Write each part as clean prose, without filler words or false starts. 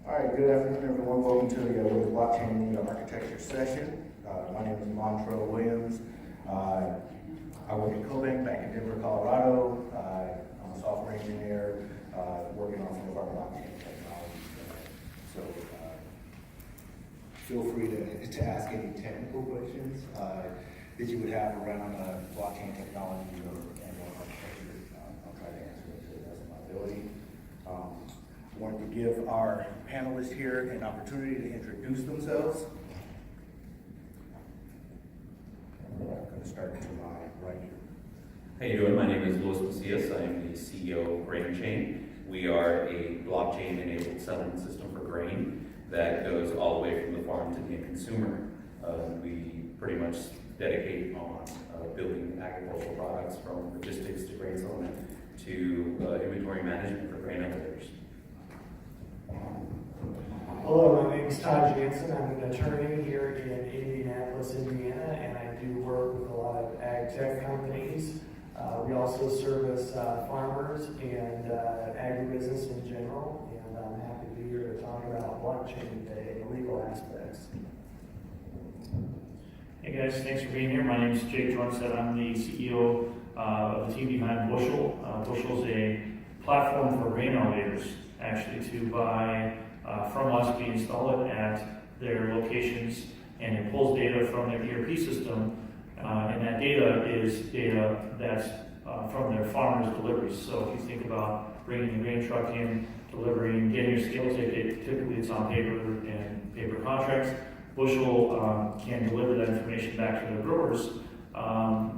All right, good afternoon, everyone. Welcome to the blockchain architecture session. My name is Montrell Williams. I work at CoBank back in Denver, Colorado. I'm a software engineer working on some of our blockchain technology. So feel free to ask any technical questions that you would have around blockchain technology or architecture. I'll try to answer it to the best of my ability. I wanted to give our panelists here an opportunity to introduce themselves. I'm going to start to my right here. How you doing? My name is Macias. I am the CEO of GrainChain. We are a blockchain-enabled settlement system for grain that goes all the way from the farm to the end consumer. We pretty much dedicate on building agricultural products from logistics to grain settlement to inventory management for grain elevators. Hello, my name is Todd Jansen. I'm an attorney here in Indianapolis, Indiana, and I do work with a lot of AgTech companies. We also service farmers and agribusiness in general, and I'm happy to be here to talk about blockchain today and the legal aspects. Hey guys, thanks for being here. My name is Jake Jornstedt. I'm the CEO of the team behind Bushel. Bushel is a platform for grain elevators, actually, to buy from us. We install it at their locations, and it pulls data from their ERP system, and that data is data that's from their farmers' deliveries. So if you think about bringing the grain truck in, delivering, getting your scale ticket, typically it's on paper and paper contracts. Bushel can deliver that information back to their growers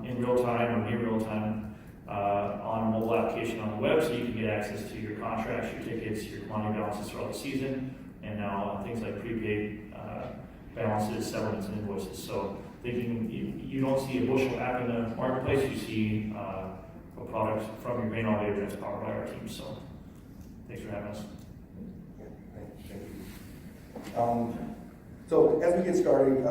in real time or near real time on a mobile application on the web, so you can get access to your contracts, your tickets, your commodity balances throughout the season, and now things like prepaid balances, settlements, and invoices. So thinking you don't see a Bushel app in the marketplace, you see a product from your grain elevator that's powered by our team. So thanks for having us. Thank you. So as we get started,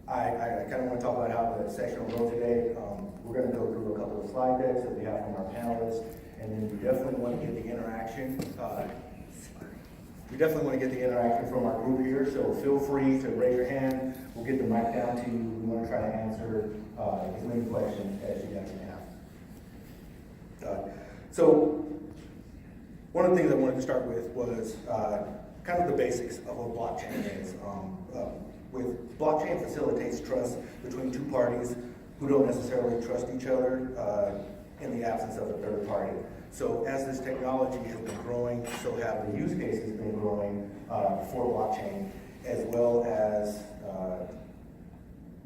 I kind of want to talk about how the session will go today. We're going to go through a couple of slide decks that we have from our panelists, and then we definitely want to get the interaction. We definitely want to get the interaction from our group here, so feel free to raise your hand. We'll get the mic down to you. We want to try to answer as many questions as you guys can have. So one of the things I wanted to start with was kind of the basics of what blockchain is. With blockchain facilitates trust between two parties who don't necessarily trust each other in the absence of a third party. So as this technology has been growing, so have the use cases been growing for blockchain, as well as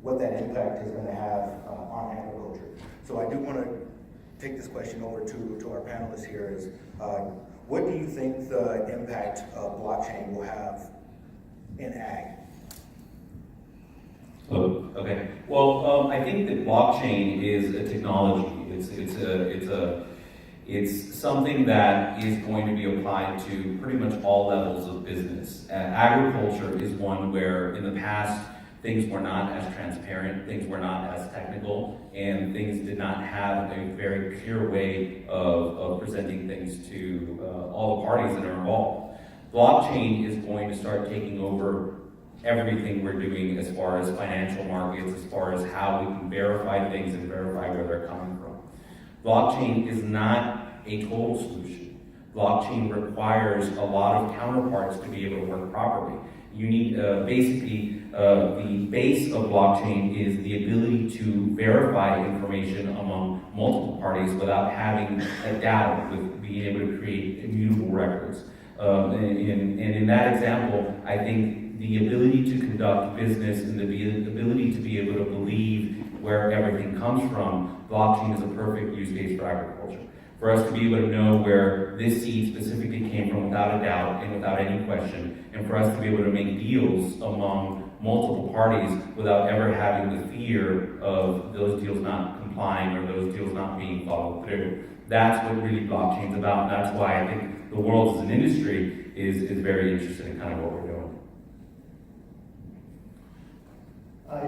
what that impact is going to have on agriculture. So I do want to take this question over to our panelists here is, what do you think the impact of blockchain will have in ag? Okay. Well, I think that blockchain is a technology. It's something that is going to be applied to pretty much all levels of business. Agriculture is one where in the past things were not as transparent, things were not as technical, and things did not have a very clear way of presenting things to all the parties that are involved. Blockchain is going to start taking over everything we're doing as far as financial markets, as far as how we can verify things and verify where they're coming from. Blockchain is not a total solution. Blockchain requires a lot of counterparts to be able to work properly. You need basically the base of blockchain is the ability to verify information among multiple parties without having a doubt, with being able to create immutable records. And in that example, I think the ability to conduct business and the ability to be able to believe where everything comes from, blockchain is a perfect use case for agriculture. For us to be able to know where this seed specifically came from without a doubt and without any question, and for us to be able to make deals among multiple parties without ever having the fear of those deals not complying or those deals not being followed through. That's what really blockchain's about, and that's why I think the world as an industry is very interested in kind of what we're doing.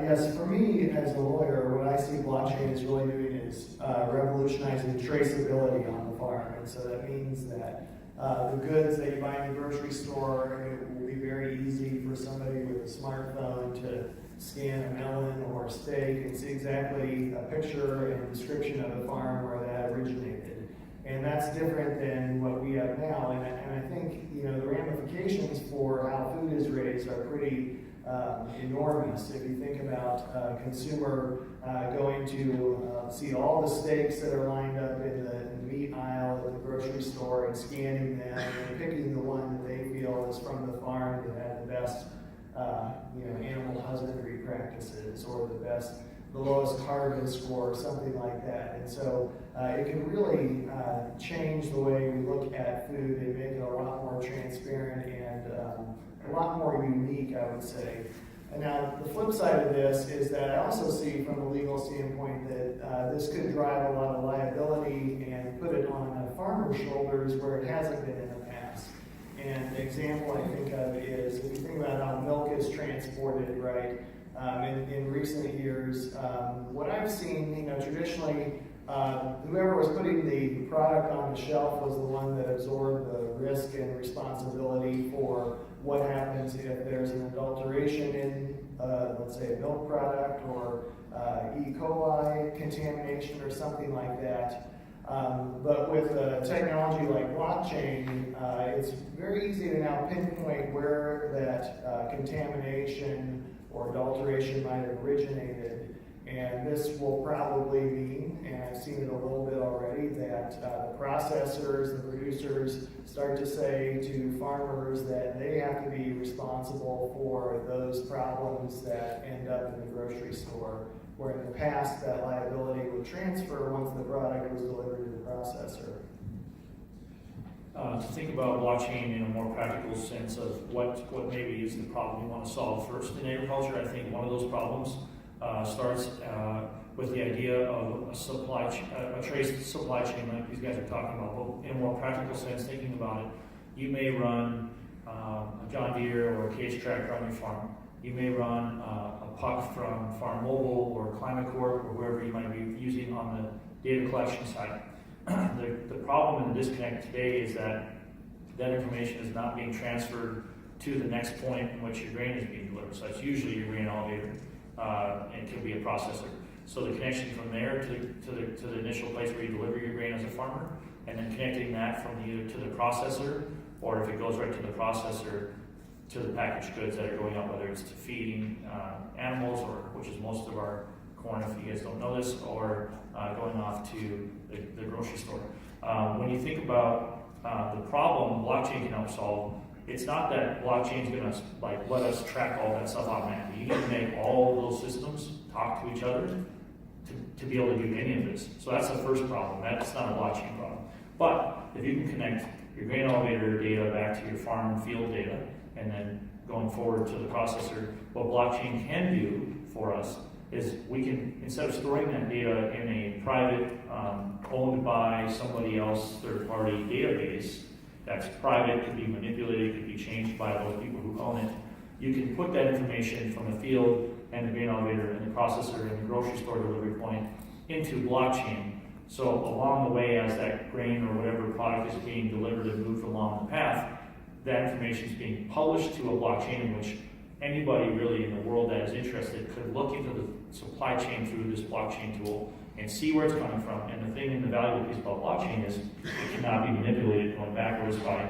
Yes, for me as a lawyer, what I see blockchain is really doing is revolutionizing traceability on the farm. And so that means that the goods that you buy in the grocery store. It will be very easy for somebody with a smartphone to scan a melon or a steak and see exactly a picture and description of the farm where that originated. And that's different than what we have now. And I think, you know, the ramifications for how food is raised are pretty enormous. If you think about a consumer going to see all the steaks that are lined up in the meat aisle at the grocery store and scanning them and picking the one that they feel is from the farm that had the best animal husbandry practices or the lowest carbon score, something like that. And so it can really change the way we look at food and make it a lot more transparent and a lot more unique, I would say. And now the flip side of this is that I also see from a legal standpoint that this could drive a lot of liability and put it on farmers' shoulders where it hasn't been in the past. And the example I think of is if you think about how milk is transported, right? In recent years, what I've seen, traditionally, whoever was putting the product on the shelf was the one that absorbed the risk and responsibility for what happens if there's an adulteration in, let's say, a milk product or E. coli contamination or something like that. But with technology like blockchain, it's very easy to now pinpoint where that contamination or adulteration might have originated. And this will probably mean, and I've seen it a little bit already, that the processors, the producers start to say to farmers that they have to be responsible for those problems that end up in the grocery store, where in the past that liability would transfer once the product was delivered to the processor. To think about blockchain in a more practical sense of what maybe is the problem you want to solve first in agriculture, I think one of those problems starts with the idea of a traced supply chain like these guys are talking about. But in a more practical sense, thinking about it, you may run a John Deere or a cage tractor on your farm. You may run a puck from Farm Mobile or Climate Corp or whoever you might be using on the data collection side. The problem and the disconnect today is that information is not being transferred to the next point in which your grain is being delivered. So that's usually your grain elevator, and it could be a processor. So the connection from there to the initial place where you deliver your grain as a farmer, and then connecting that from either to the processor, or if it goes right to the processor, to the packaged goods that are going out, whether it's to feeding animals, or which is most of our corn, if you guys don't know this, or going off to the grocery store. When you think about the problem blockchain can help solve, it's not that blockchain is going to let us track all that stuff automatically. You need to make all of those systems talk to each other to be able to do any of this. So that's the first problem. That's not a blockchain problem. But if you can connect your grain elevator data back to your farm and field data, and then going forward to the processor, what blockchain can do for us is we can, instead of storing that data in a private, owned by somebody else, third-party database that's private, could be manipulated, could be changed by those people who own it, you can put that information from the field and the grain elevator and the processor and the grocery store delivery point into blockchain. So along the way, as that grain or whatever product is being delivered and moved along the path, that information is being published to a blockchain in which anybody really in the world that is interested could look into the supply chain through this blockchain tool and see where it's coming from. And the thing and the valuable piece about blockchain is it cannot be manipulated going backwards by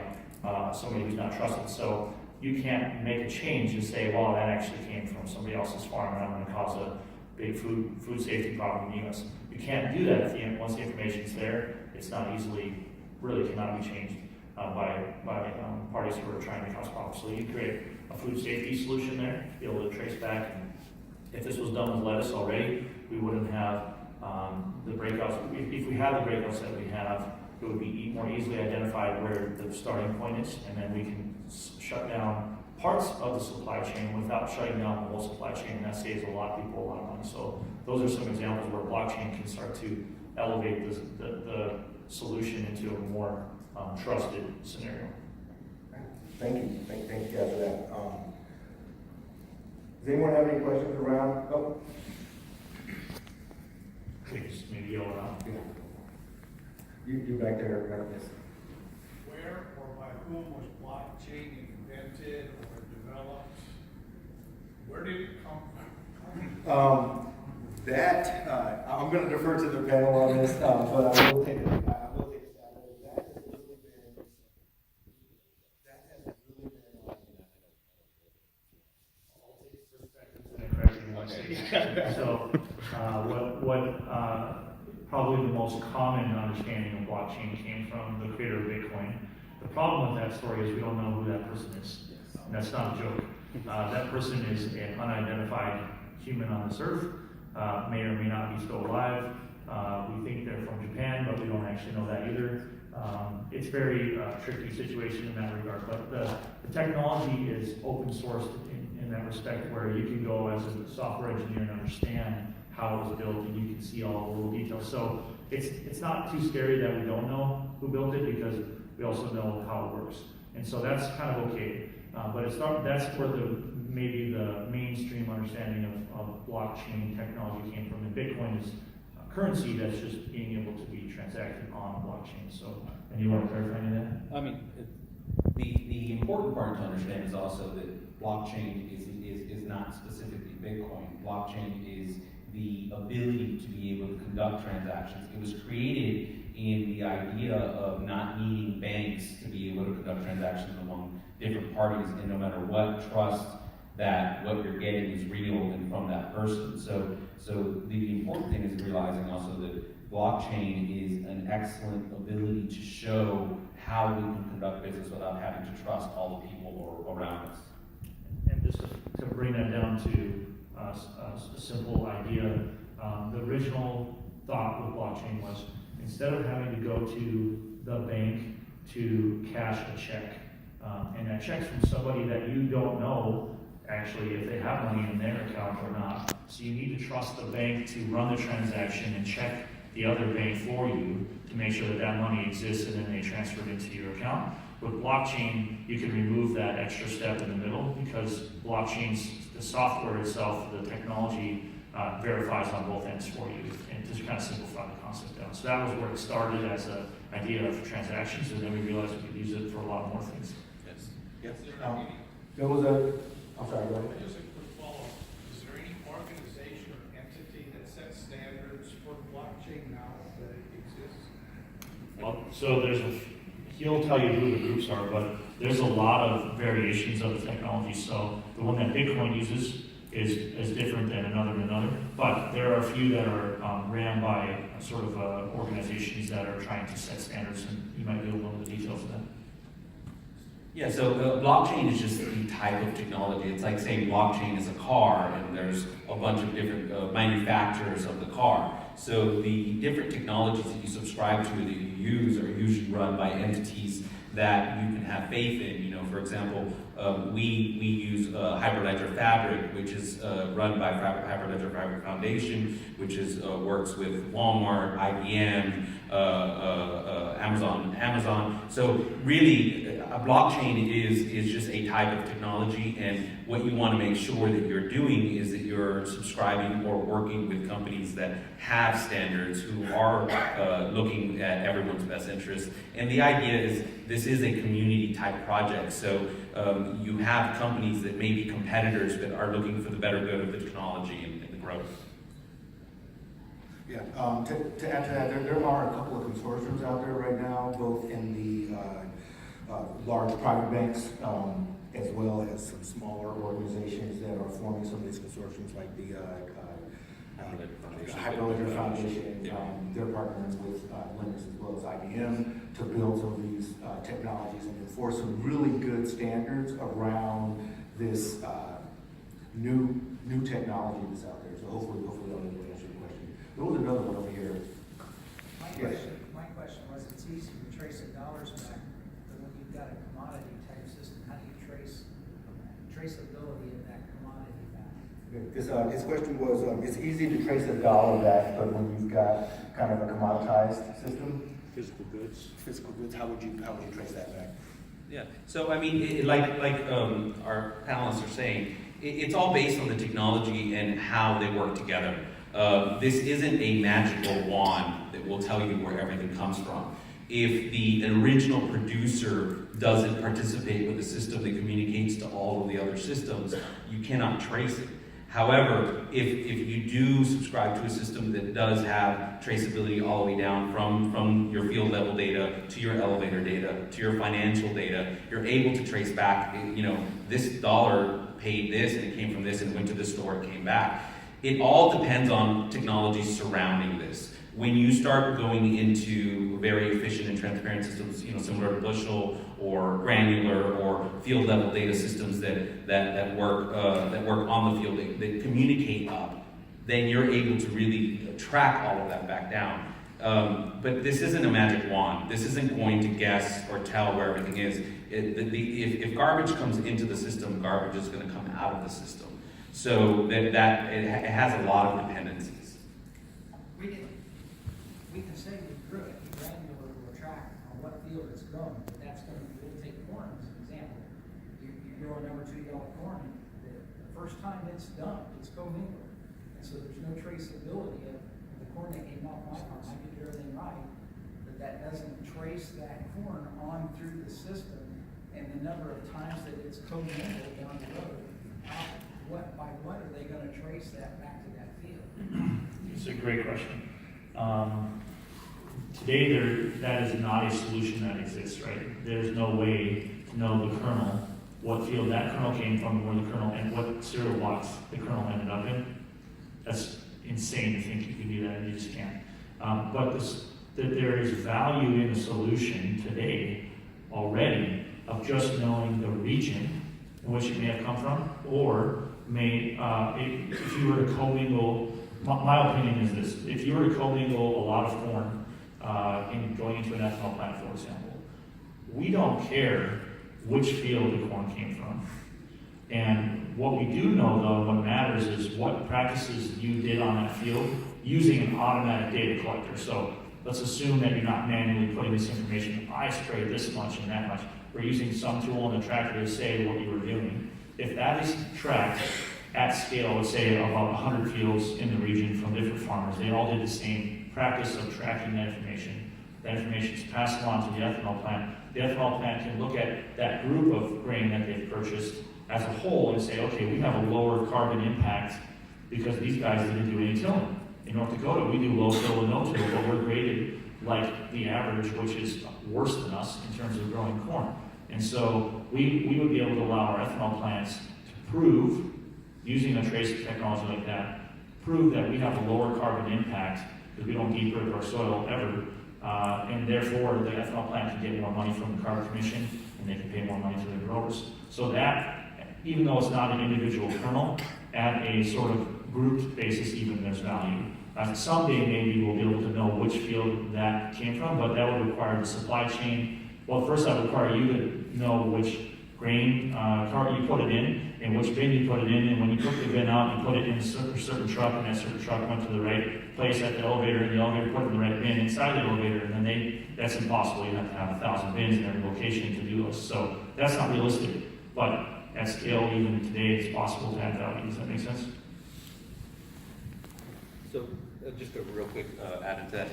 somebody who's not trusted. So you can't make a change and say, well, that actually came from somebody else's farm and I'm going to cause a big food safety problem in the U.S. You can't do that once the information's there. It's not really cannot be changed by parties who are trying to cause problems. So you create a food safety solution there to be able to trace back. And if this was done with lettuce already, we wouldn't have the breakouts. If we had the breakouts that we have, it would be more easily identified where the starting point is, and then we can shut down parts of the supply chain without shutting down the whole supply chain, and that saves a lot of people a lot of money. So those are some examples where blockchain can start to elevate the solution into a more trusted scenario. Thank you. Thank you guys for that. Does anyone have any questions around? Oh. Please, maybe yell around. Yeah. You back there, right? Yes. Where where or by whom was blockchain invented or developed? Where did it come from? I'm going to defer to the panel on this, but I will take a stab at it. That has really been, I'll take perspective. So, probably the most common understanding of blockchain came from the creator of Bitcoin. The problem with that story is we don't know who that person is. And that's not a joke. That person is an unidentified human on this earth, may or may not be still alive. We think they're from Japan, but we don't actually know that either. It's a very tricky situation in that regard, but the technology is open sourced in that respect, where you can go as a software engineer and understand how it was built, and you can see all the little details. So it's not too scary that we don't know who built it, because we also know how it works. And so that's kind of okay. But that's where maybe the mainstream understanding of blockchain technology came from. And Bitcoin is a currency that's just being able to be transacted on blockchain. So, and you want to clarify any of that? I mean, the important part to understand is also that blockchain is not specifically Bitcoin. Blockchain is the ability to be able to conduct transactions. It was created in the idea of not needing banks to be able to conduct transactions among different parties, and no matter what, trust that what you're getting is real and from that person. So the important thing is realizing also that blockchain is an excellent ability to show how we can conduct business without having to trust all the people around us. And just to bring that down to a simple idea, the original thought with blockchain was, instead of having to go to the bank to cash a check, and that check's from somebody that you don't know actually if they have money in their account or not. So you need to trust the bank to run the transaction and check the other bank for you to make sure that that money exists, and then they transfer it into your account. With blockchain, you can remove that extra step in the middle, because blockchain's, the software itself, the technology, verifies on both ends for you, and just kind of simplify the concept down. So that was where it started as an idea of transactions, and then we realized we could use it for a lot more things. Yes. there was I'm sorry, go ahead. Just a quick follow-up. Is there any organization or entity that sets standards for blockchain now that it exists? Well, so he'll tell you who the groups are, but there's a lot of variations of the technology. So the one that Bitcoin uses is different than another, but there are a few that are ran by sort of organizations that are trying to set standards, and you might be able to know the details of that. Yeah, so blockchain is just the type of technology. It's like saying blockchain is a car, and there's a bunch of different manufacturers of the car. So the different technologies that you subscribe to, that you use, are usually run by entities that you can have faith in. You know, for example, we use Hyperledger Fabric, which is run by Hyperledger Fabric Foundation, which is works with Walmart, IBM, Amazon. So really, a blockchain is just a type of technology, and what you want to make sure that you're doing is that you're subscribing or working with companies that have standards, who are looking at everyone's best interest. And the idea is, this is a community type project, so you have companies that may be competitors but are looking for the better good of the technology and the growth. Yeah, to add to that, there are a couple of consortiums out there right now, both in the large private banks, as well as some smaller organizations that are forming some of these consortiums, like the Hyperledger Foundation. They're partnering with lenders as well as IBM to build some of these technologies and enforce some really good standards around this new technology that's out there. So hopefully I'll be able to answer your question. There was another one over here. My question was, it's easy to trace the dollars back, but when you've got a commodity type system, how do you trace traceability of that commodity back? His question was, it's easy to trace a dollar back, but when you've got kind of a commoditized system, physical goods, how would you trace that back? Yeah, so I mean, like our panelists are saying, it's all based on the technology and how they work together. This isn't a magical wand that will tell you where everything comes from. If the original producer doesn't participate with a system that communicates to all of the other systems, you cannot trace it. However, if you do subscribe to a system that does have traceability all the way down from your field level data to your elevator data to your financial data, you're able to trace back, this dollar paid this and it came from this and went to this store, it came back. It all depends on technology surrounding this. When you start going into very efficient and transparent systems, similar to Bushel or granular or field level data systems that work on the field, that communicate up, then you're able to really track all of that back down. But this isn't a magic wand. This isn't going to guess or tell where everything is. If garbage comes into the system, garbage is going to come out of the system. So it has a lot of dependencies. We can say we grew it, we granular will track on what field it's grown, but that's going to, we'll take corn as an example. You grow a number 2 yellow corn, the first time it's dumped, it's commingled. And so there's no traceability of the corn that came off my farm. I did everything right, but that doesn't trace that corn on through the system and the number of times that it's commingled down the road. By what are they going to trace that back to that field? It's a great question. Today, that is not a solution that exists, right? There's no way to know the kernel, what field that kernel came from, where the kernel, and what cereal box the kernel ended up in. That's insane to think you can do that, and you just can't. But that there is value in the solution today already of just knowing the region in which it may have come from, or if you were to commingle. My opinion is this: if you were to commingle a lot of corn going into an ethanol plant, for example, we don't care which field the corn came from. And what we do know, though, what matters is what practices you did on that field using an automatic data collector. So let's assume that you're not manually putting this information, I sprayed this much and that much. We're using some tool in the tractor to say what you were doing. If that is tracked at scale, let's say about 100 fields in the region from different farmers, they all did the same practice of tracking that information. That information is passed along to the ethanol plant. The ethanol plant can look at that group of grain that they've purchased as a whole and say, okay, we have a lower carbon impact because these guys didn't do any tilling. In North Dakota, we do low till and no till, but we're graded like the average, which is worse than us in terms of growing corn. And so we would be able to allow our ethanol plants to prove, using a trace technology like that, prove that we have a lower carbon impact because we don't deep rip our soil ever, and therefore the ethanol plant can get more money from the Carbon Commission and they can pay more money to the growers. So that, even though it's not an individual kernel, at a sort of grouped basis even there's value. Someday maybe we'll be able to know which field that came from, but that would require the supply chain. Well, first that would require you to know which grain cart you put it in, and which bin you put it in, and when you took the bin out, you put it in a certain truck, and that certain truck went to the right place at the elevator, and the elevator put it in the right bin inside the elevator, and then that's impossible. You have to have 1,000 bins in every location to do this. So that's not realistic, but at scale, even today, it's possible to add value. Does that make sense? So just a real quick add to that.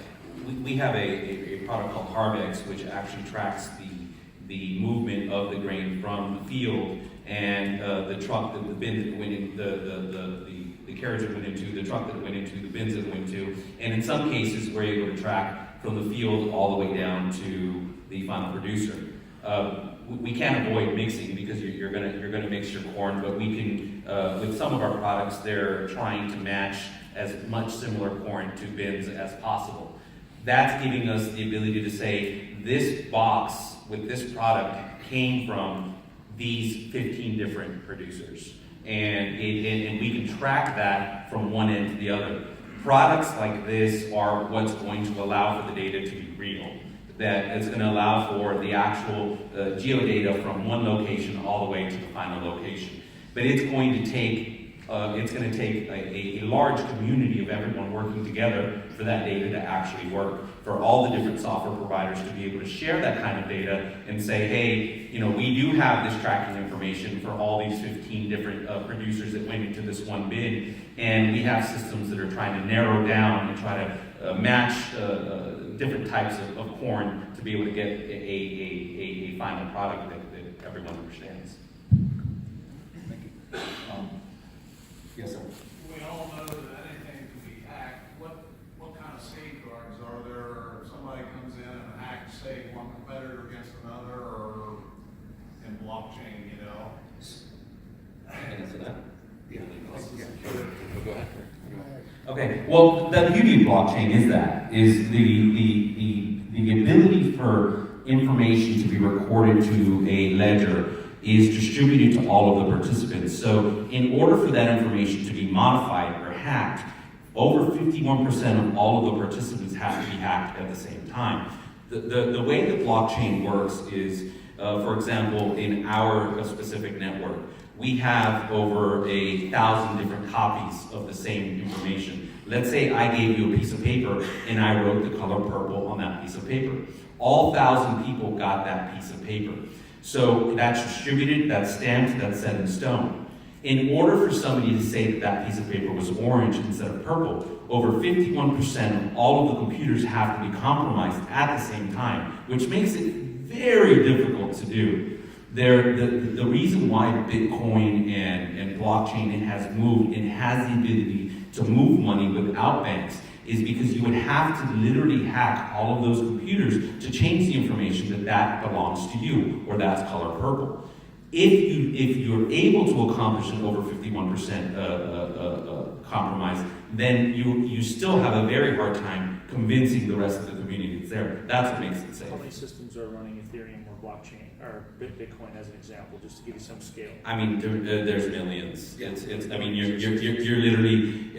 We have a product called Harvex, which actually tracks the movement of the grain from the field and the truck, the bin that it went in, the carriage that it went into, the truck that it went into, the bins that it went into, and in some cases we're able to track from the field all the way down to the final producer. We can't avoid mixing because you're gonna mix your corn, but we can with some of our products they're trying to match as much similar corn to bins as possible. That's giving us the ability to say this box with this product came from these 15 different producers, and we can track that from one end to the other. Products like this are what's going to allow for the data to be real. That it's going to allow for the actual geodata from one location all the way to the final location. But it's going to take a large community of everyone working together for that data to actually work, for all the different software providers to be able to share that kind of data and say, hey, we do have this tracking information for all these 15 different producers that went into this one bin, and we have systems that are trying to narrow down and try to match different types of corn to be able to get a final product that everyone understands. Yes, sir. We all know that anything can be hacked. What kind of safeguards are there if somebody comes in and hacks, say, one competitor against another, or in blockchain, you know? I can answer that. Yeah. Go ahead. Okay, well, the beauty of blockchain is the ability for information to be recorded to a ledger is distributed to all of the participants. So in order for that information to be modified or hacked, over 51% of all of the participants have to be hacked at the same time. The way that blockchain works is, for example, in our specific network, we have over 1,000 different copies of the same information. Let's say I gave you a piece of paper and I wrote the color purple on that piece of paper. All 1,000 people got that piece of paper. So that's distributed, that's stamped, that's set in stone. In order for somebody to say that that piece of paper was orange instead of purple, over 51% of all of the computers have to be compromised at the same time, which makes it very difficult to do. The reason why Bitcoin and blockchain has moved and has the ability to move money without banks is because you would have to literally hack all of those computers to change the information that belongs to you, or that's color purple. If you're able to accomplish an over 51% compromise, then you still have a very hard time convincing the rest of the community that's there. That's what makes it safe. How many systems are running Ethereum or blockchain or Bitcoin as an example, just to give you some scale? I mean, there's millions. I mean, you're literally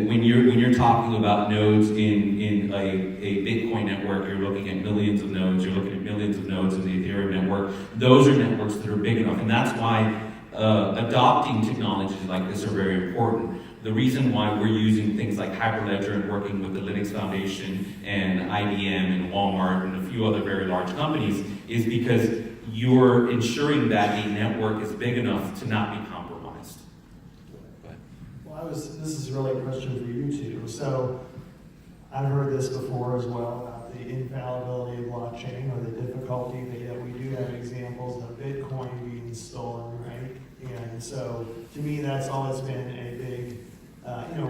when you're talking about nodes in a Bitcoin network, you're looking at millions of nodes. You're looking at millions of nodes in the Ethereum network. Those are networks that are big enough, and that's why adopting technologies like this are very important. The reason why we're using things like Hyperledger and working with the Linux Foundation and IBM and Walmart and a few other very large companies is because you're ensuring that a network is big enough to not be compromised. Well, this is really a question for you two. So I've heard this before as well about the infallibility of blockchain or the difficulty that we do have examples of Bitcoin being stolen, right? And so to me, that's always been a big,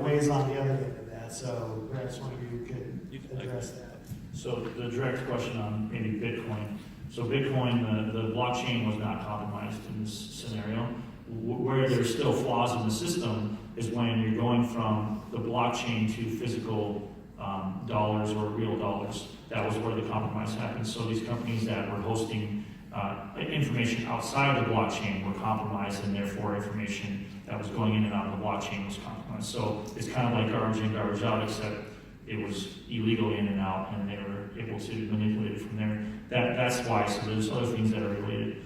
ways on the other end of that. So perhaps one of you could address that. So the direct question on maybe Bitcoin. So Bitcoin, the blockchain was not compromised in this scenario. Where there's still flaws in the system is when you're going from the blockchain to physical dollars or real dollars. That was where the compromise happened. So these companies that were hosting information outside of the blockchain were compromised, and therefore information that was going in and out of the blockchain was compromised. So it's kind of like garbage in, garbage out, except it was illegal in and out, and they were able to manipulate it from there. That's why. So there's other things that are related.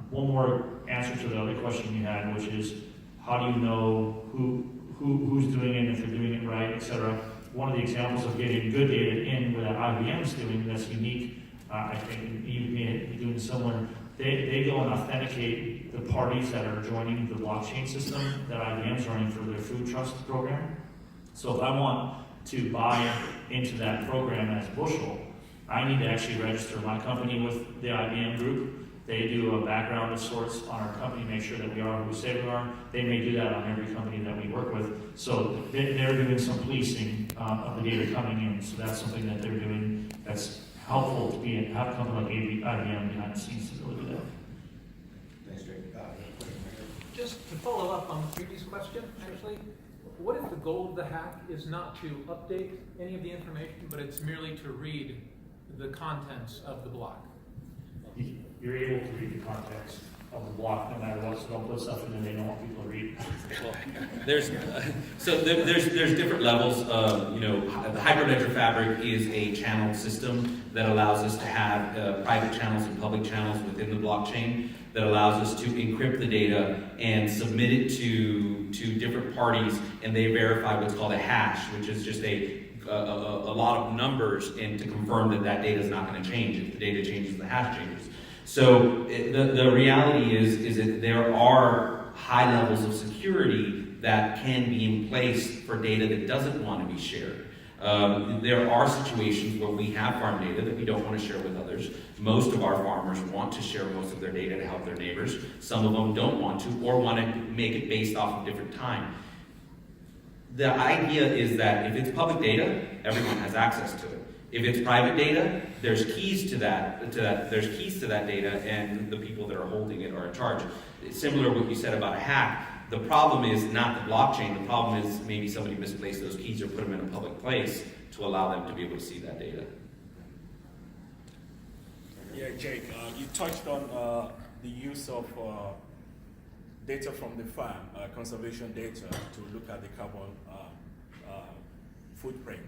One more answer to the other question you had, which is how do you know who's doing it, if they're doing it right, etc. One of the examples of getting good data in that IBM is doing that's unique, I think you may be doing similar. They go and authenticate the parties that are joining the blockchain system that IBM's running for their food trust program. So if I want to buy into that program as Bushel, I need to actually register my company with the IBM group. They do a background of sorts on our company, make sure that we are who we say we are. They may do that on every company that we work with. So they're doing some policing of the data coming in. So that's something that they're doing that's helpful to have a company like IBM behind the scenes to really do that. Thanks, Jake. Just to follow up on the previous question, actually, what if the goal of the hack is not to update any of the information, but it's merely to read the contents of the block? You're able to read the context of the block no matter what, so don't put stuff in there they don't want people to read. Well, there's different levels of, the Hyperledger fabric is a channeled system that allows us to have private channels and public channels within the blockchain that allows us to encrypt the data and submit it to different parties, and they verify what's called a hash, which is just a lot of numbers, and to confirm that data is not going to change. If the data changes, the hash changes. So the reality is that there are high levels of security that can be in place for data that doesn't want to be shared. There are situations where we have farm data that we don't want to share with others. Most of our farmers want to share most of their data to help their neighbors. Some of them don't want to, or want to make it based off of different time. The idea is that if it's public data, everyone has access to it. If it's private data, there's keys to that data, and the people that are holding it are in charge. It's similar to what you said about a hack. The problem is not the blockchain. The problem is maybe somebody misplaced those keys or put them in a public place to allow them to be able to see that data. Yeah, Jake, you touched on the use of data from the farm, conservation data, to look at the carbon footprint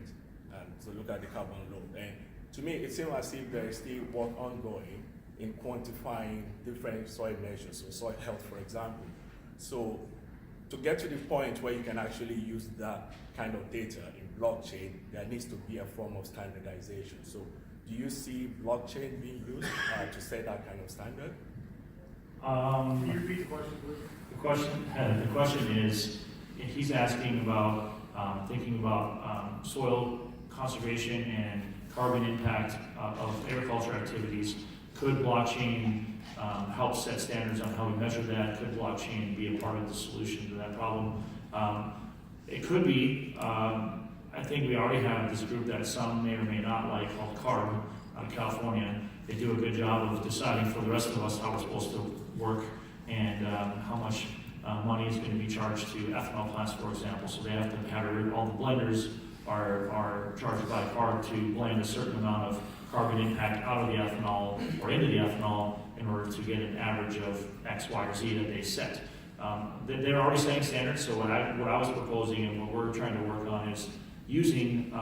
and to look at the carbon load. And to me, it seems as if there is still work ongoing in quantifying different soil measures, so soil health, for example. So to get to the point where you can actually use that kind of data in blockchain, there needs to be a form of standardization. So do you see blockchain being used to set that kind of standard? Can you repeat the question, please? The question is, he's asking about thinking about soil conservation and carbon impact of agriculture activities. Could blockchain help set standards on how we measure that? Could blockchain be a part of the solution to that problem? It could be. I think we already have this group that some may or may not like, called CARB out of California. They do a good job of deciding for the rest of us how we're supposed to work and how much money is going to be charged to ethanol plants, for example. So they have to have all the blenders are charged by CARB to blend a certain amount of carbon impact out of the ethanol or into the ethanol in order to get an average of X, Y, or Z that they set. They're already setting standards, so what I was proposing and what we're trying to work on is using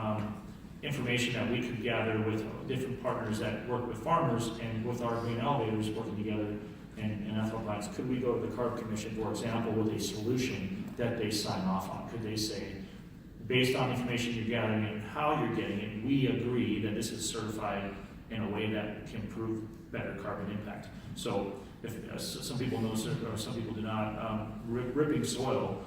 information that we could gather with different partners that work with farmers and with our green elevators working together in ethanol plants. Could we go to the CARB Commission, for example, with a solution that they sign off on? Could they say, based on the information you're gathering and how you're getting it, we agree that this is certified in a way that can prove better carbon impact? So if some people know or some people do not, ripping soil,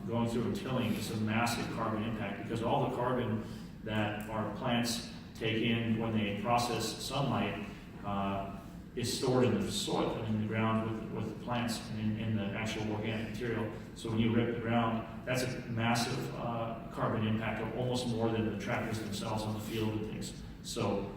going through and tilling is a massive carbon impact because all the carbon that our plants take in when they process sunlight is stored in the soil and in the ground with the plants and in the actual organic material. So when you rip the ground, that's a massive carbon impact of almost more than the tractors themselves on the field and things. So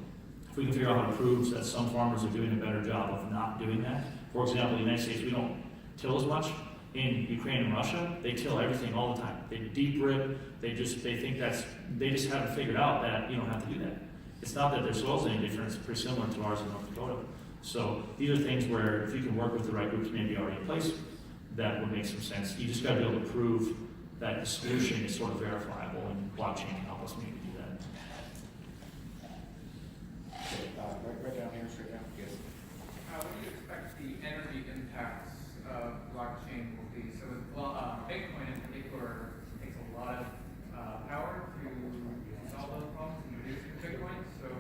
if we can figure out how to prove that some farmers are doing a better job of not doing that. For example, in the United States, we don't till as much. In Ukraine and Russia, they till everything all the time. They deep rip, they just haven't figured out that you don't have to do that. It's not that their soil's any different, it's pretty similar to ours in North Dakota. So these are things where if you can work with the right groups maybe already in place, that would make some sense. You just gotta be able to prove that the solution is sort of verifiable, and blockchain can help us maybe do that. Right down here, straight down. Yes. What do you expect the energy impacts of blockchain will be? So with Bitcoin in particular takes a lot of power to solve those problems and reduce Bitcoin. So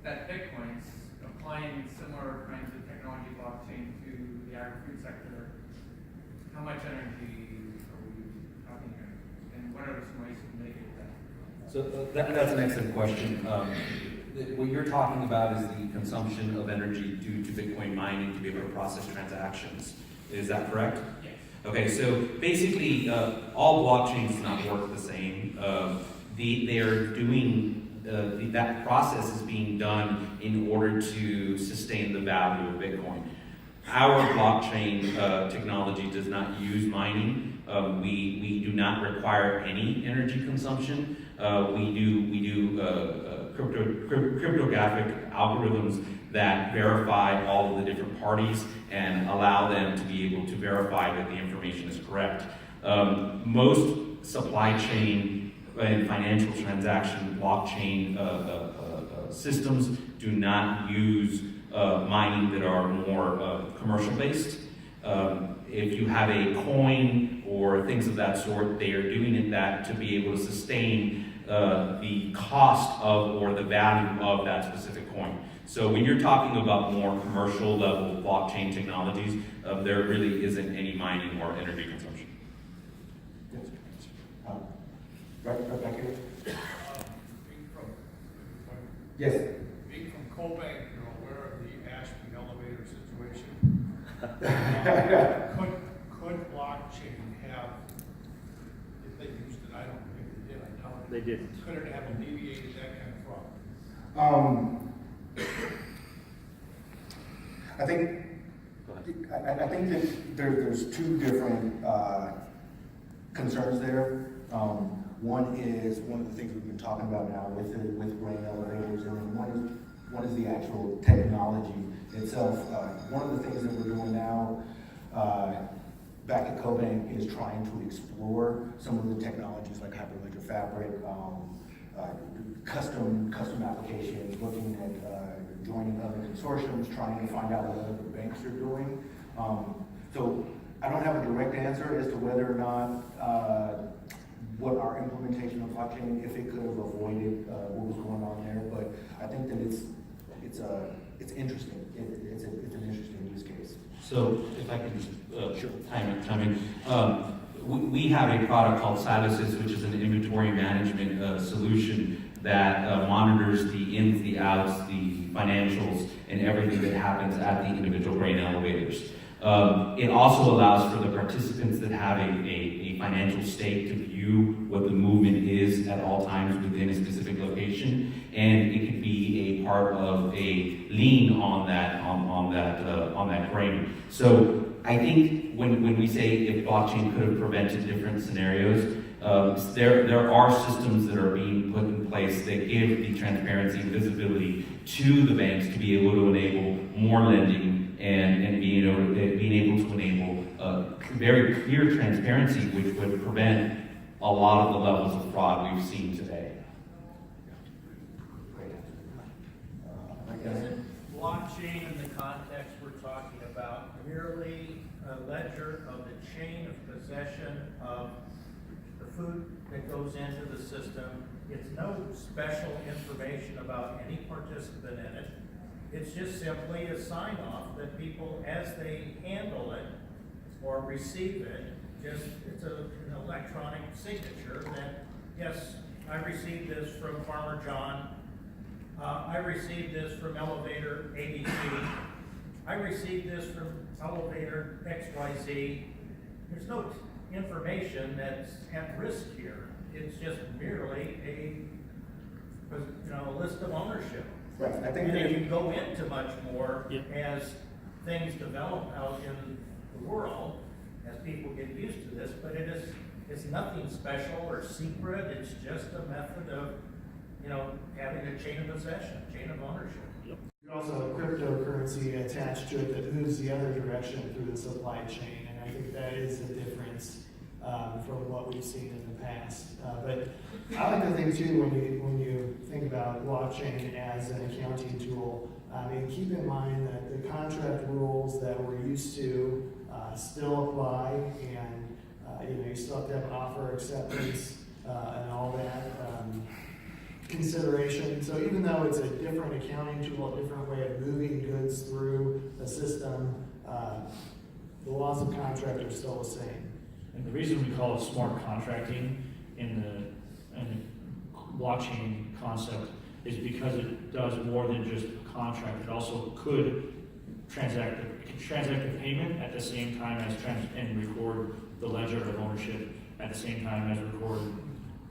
that Bitcoin's applying similar kinds of technology blockchain to the agri-food sector. How much energy are we talking here? And what are some ways to make it better? So that's an excellent question. What you're talking about is the consumption of energy due to Bitcoin mining to be able to process transactions. Is that correct? Yes. Okay, so basically, all blockchains do not work the same. They're doing that process is being done in order to sustain the value of Bitcoin. Our blockchain technology does not use mining. We do not require any energy consumption. We do cryptographic algorithms that verify all of the different parties and allow them to be able to verify that the information is correct. Most supply chain and financial transaction blockchain systems do not use mining that are more commercial based. If you have a coin or things of that sort, they are doing that to be able to sustain the cost of or the value of that specific coin. So when you're talking about more commercial level blockchain technologies, there really isn't any mining or energy consumption. Right back here. Being from, Yes. being from Cobank, you're aware of the Ashby elevator situation. Could blockchain have, if they used it, I don't think they did, I doubt it. They didn't. Could it have alleviated that kind of problem? I think, I think that there's two different concerns there. One is one of the things we've been talking about now with grain elevators, and then one is the actual technology itself. One of the things that we're doing now back at Cobank is trying to explore some of the technologies like Hyperledger Fabric, custom applications, looking at joining other consortiums, trying to find out what other banks are doing. So I don't have a direct answer as to whether or not what our implementation of blockchain, if it could have avoided what was going on there, but I think that it's interesting. It's an interesting use case. So if I can chime in. We have a product called Siluses, which is an inventory management solution that monitors the ins, the outs, the financials, and everything that happens at the individual grain elevators. It also allows for the participants that have a financial stake to view what the movement is at all times within a specific location, and it could be a part of a lien on that grain. So I think when we say if blockchain could have prevented different scenarios, there are systems that are being put in place that give the transparency and visibility to the banks to be able to enable more lending and being able to enable very clear transparency, which would prevent a lot of the levels of fraud we've seen today. Isn't blockchain in the context we're talking about merely a ledger of the chain of possession of the food that goes into the system? It's no special information about any participant in it. It's just simply a sign-off that people, as they handle it or receive it, it's an electronic signature that, yes, I received this from Farmer John. I received this from elevator ABC. I received this from elevator XYZ. There's no information that's at risk here. It's just merely a list of ownership. Right. I think And that if you go into much more Yep. as things develop out in the world, as people get used to this, but it's nothing special or secret. It's just a method of, having a chain of possession, chain of ownership. You also have cryptocurrency attached to it that moves the other direction through the supply chain, and I think that is the difference from what we've seen in the past. But I like to think too, when you think about blockchain as an accounting tool, keep in mind that the contract rules that we're used to still apply, and you still have to have offer acceptance and all that consideration. So even though it's a different accounting tool, a different way of moving goods through a system, the laws of contract are still the same. And the reason we call it smart contracting in the blockchain concept is because it does more than just a contract. It also could transact a payment at the same time as and record the ledger of ownership at the same time as record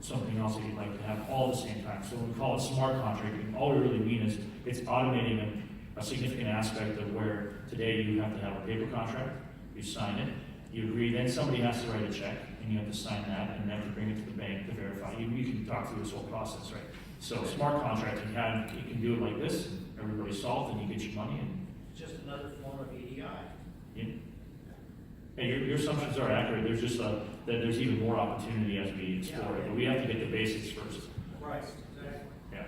something else that you'd like to have all at the same time. So when we call it smart contracting, all we really mean is it's automating a significant aspect of where today you have to have a paper contract, you sign it, you agree, then somebody has to write a check, and you have to sign that, and then to bring it to the bank to verify. You can talk through this whole process, right? So smart contracting, you can do it like this, and everybody's solved, and you get your money, and It's just another form of EDI. your assumptions are accurate. There's just that there's even more opportunity as we explore it, but we have to get the basics first. Right, exactly. Yeah.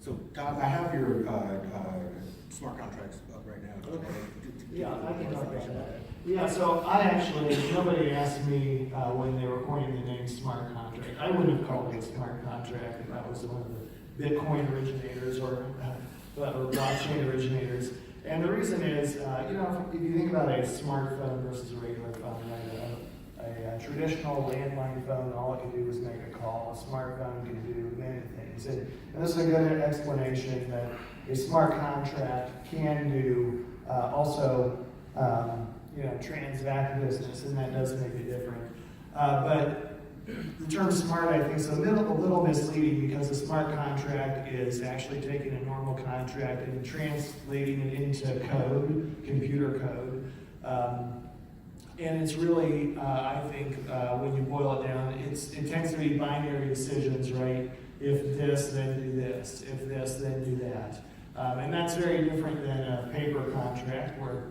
So, Todd, I have your smart contracts up right now. Yeah, I can talk about that. Yeah, so nobody asked me when they were coining the name smart contract. I wouldn't have called it smart contract if I was one of the Bitcoin originators or blockchain originators. And the reason is, if you think about a smartphone versus a regular phone, right? A traditional landline phone, all it can do is make a call. A smartphone can do many things. And this is a good explanation that a smart contract can do also transact business, and that does make it different. But the term smart, I think, is a little misleading, because a smart contract is actually taking a normal contract and translating it into code, computer code. And it's really, I think, when you boil it down, it tends to be binary decisions, right? If this, then do this. If this, then do that. And that's very different than a paper contract where,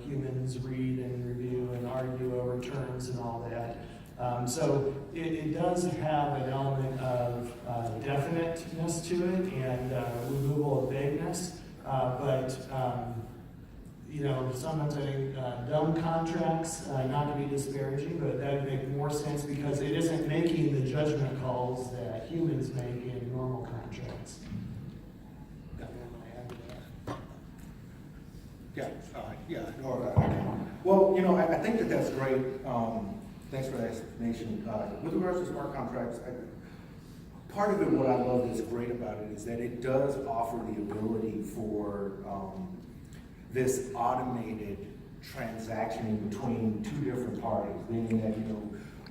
humans read and review and argue over terms and all that. So it does have an element of definiteness to it and removal of vagueness, but sometimes I think dumb contracts, not to be disparaging, but that would make more sense because it isn't making the judgment calls that humans make in normal contracts. Well, I think that's great. Thanks for that explanation. With regards to smart contracts, part of it, what I love that's great about it is that it does offer the ability for this automated transaction between two different parties, meaning that,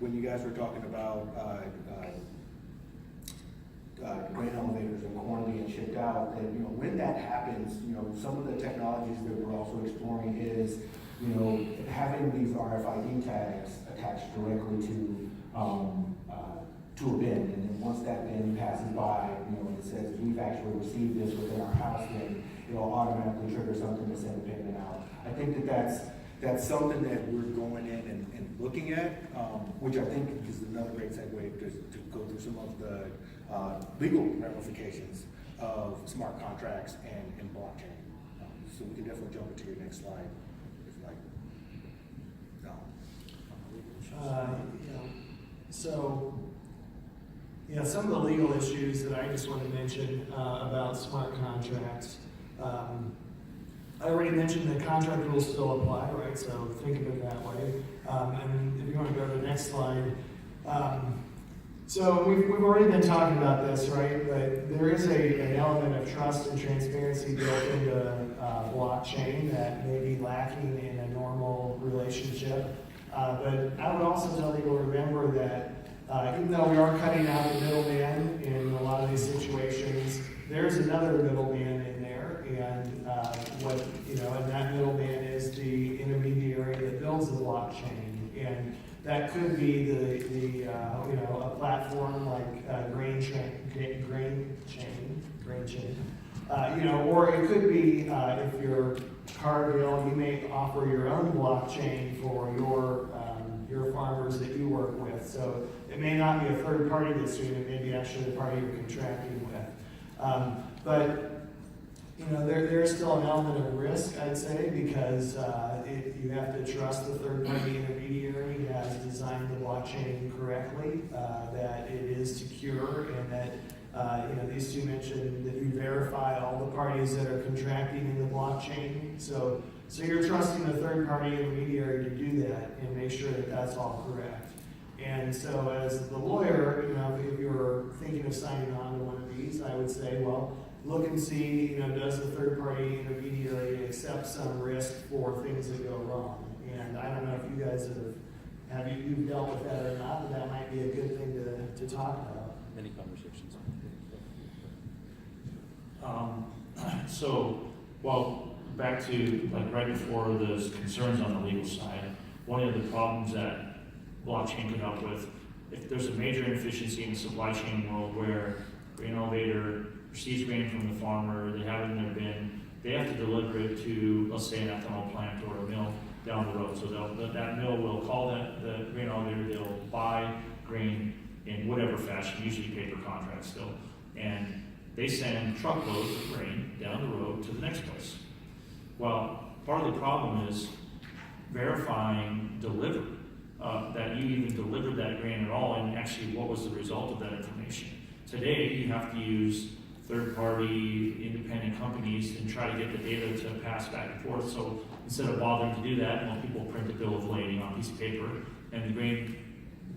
when you guys were talking about grain elevators and corn being shipped out, that, when that happens, some of the technologies that we're also exploring is, having these RFID tags attached directly to a bin, and then once that bin passes by, and it says we've actually received this within our house, then it'll automatically trigger something to send a payment out. I think that's something that we're going in and looking at, which I think is another great segue to go through some of the legal ramifications of smart contracts and blockchain. So we can definitely jump into your next slide, if you like. Some of the legal issues that I just want to mention about smart contracts. I already mentioned that contract rules still apply, right? So think of it that way. And if you want to go to the next slide. So we've already been talking about this, right? But there is an element of trust and transparency built into blockchain that may be lacking in a normal relationship. But I would also tell people to remember that even though we are cutting out the middleman in a lot of these situations, there's another middleman in there, and and that middleman is the intermediary that builds the blockchain, and that could be a platform like GrainChain, or it could be if you're Cargill, you may offer your own blockchain for your farmers that you work with. So it may not be a third party that's doing it, maybe actually the party you're contracting with. But there's still an element of risk, I'd say, because you have to trust the third party intermediary has designed the blockchain correctly, that it is secure, and that these two mentioned that you verify all the parties that are contracting in the blockchain. So you're trusting the third party intermediary to do that and make sure that that's all correct. And so as the lawyer, if you were thinking of signing on to one of these, I would say, well, look and see, does the third party intermediary accept some risk for things that go wrong? And I don't know if you guys have you dealt with that or not, but that might be a good thing to talk about. Many conversations. Back to right before the concerns on the legal side, one of the problems that blockchain could help with, if there's a major inefficiency in the supply chain world where grain elevator receives grain from the farmer, they have it in their bin, they have to deliver it to, let's say, an ethanol plant or a mill down the road. So that mill will call the grain elevator, they'll buy grain in whatever fashion, usually paper contracts still, and they send truckloads of grain down the road to the next place. Well, part of the problem is verifying delivery, that you even delivered that grain at all, and actually what was the result of that information. Today, you have to use third-party independent companies and try to get the data to pass back and forth. So instead of bothering to do that, people print a bill of lading on a piece of paper and the grain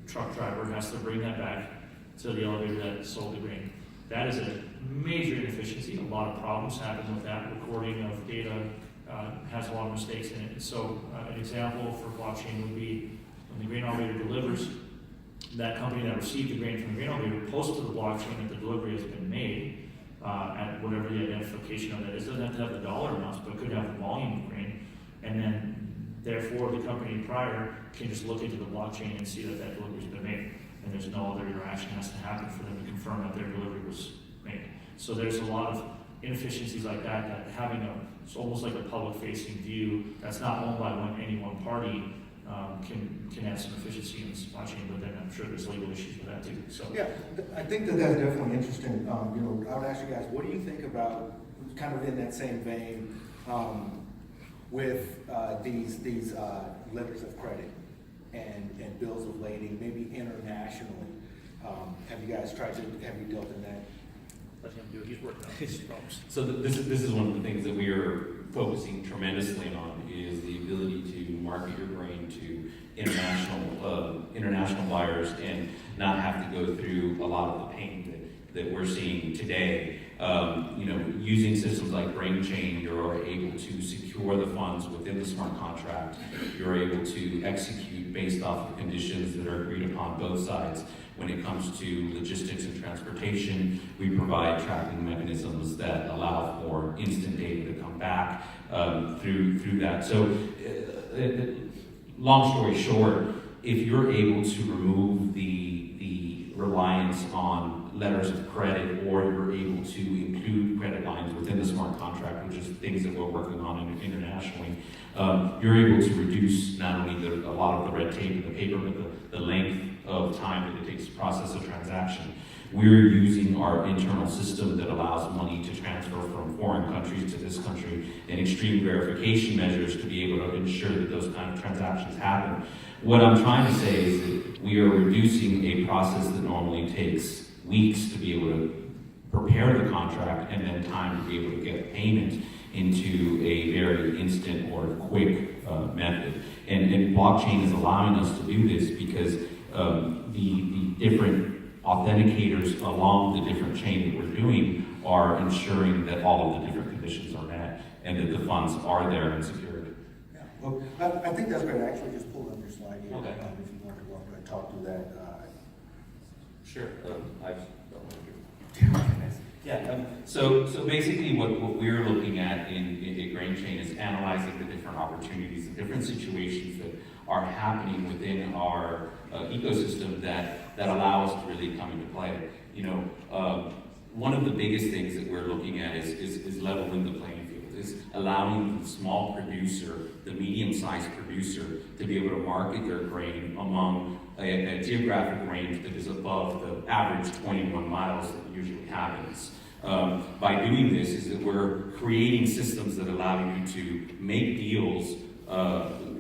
truck driver has to bring that back to the elevator that sold the grain. That is a major inefficiency. A lot of problems happen with that. Recording of data has a lot of mistakes in it. So an example for blockchain would be when the grain elevator delivers, that company that received the grain from the grain elevator posts to the blockchain that the delivery has been made at whatever the identification of that is. It doesn't have to have the dollar amounts, but could have the volume of grain. And then, therefore, the company prior can just look into the blockchain and see that that delivery has been made. And there's no other interaction has to happen for them to confirm that their delivery was made. So there's a lot of inefficiencies like that, that having it's almost like a public-facing view that's not owned by any one party can add some efficiency in the supply chain, but then I'm sure there's legal issues with that too. So Yeah, I think that that's definitely interesting. I would ask you guys, what do you think about, kind of in that same vein, with these letters of credit and bills of lading, maybe internationally? Have you dealt in that? let him do it. He's working on these problems. So this is one of the things that we are focusing tremendously on, is the ability to market your grain to international buyers and not have to go through a lot of the pain that we're seeing today. Using systems like GrainChain, you're able to secure the funds within the smart contract. You're able to execute based off of conditions that are agreed upon both sides. When it comes to logistics and transportation, we provide tracking mechanisms that allow for instant data to come back through that. So, long story short, if you're able to remove the reliance on letters of credit, or you're able to include credit lines within the smart contract, which is things that we're working on internationally, you're able to reduce not only a lot of the red tape and the paper, but the length of time that it takes to process a transaction. We're using our internal system that allows money to transfer from foreign countries to this country, and extreme verification measures to be able to ensure that those kind of transactions happen. What I'm trying to say is that we are reducing a process that normally takes weeks to be able to prepare the contract, and then time to be able to get payment into a very instant or quick method. And blockchain is allowing us to do this because the different authenticators along the different chain that we're doing are ensuring that all of the different conditions are met and that the funds are there and secured. Yeah, well, I think that's great. I actually just pulled up your slide here. Okay. If you want to walk and talk through that. Sure. So basically what we're looking at in GrainChain is analyzing the different opportunities, the different situations that are happening within our ecosystem that allow us to really come into play. One of the biggest things that we're looking at is leveling the playing field, is allowing the small producer, the medium-sized producer, to be able to market their grain among a geographic range that is above the average 21 miles that usually happens. By doing this, is that we're creating systems that allow you to make deals,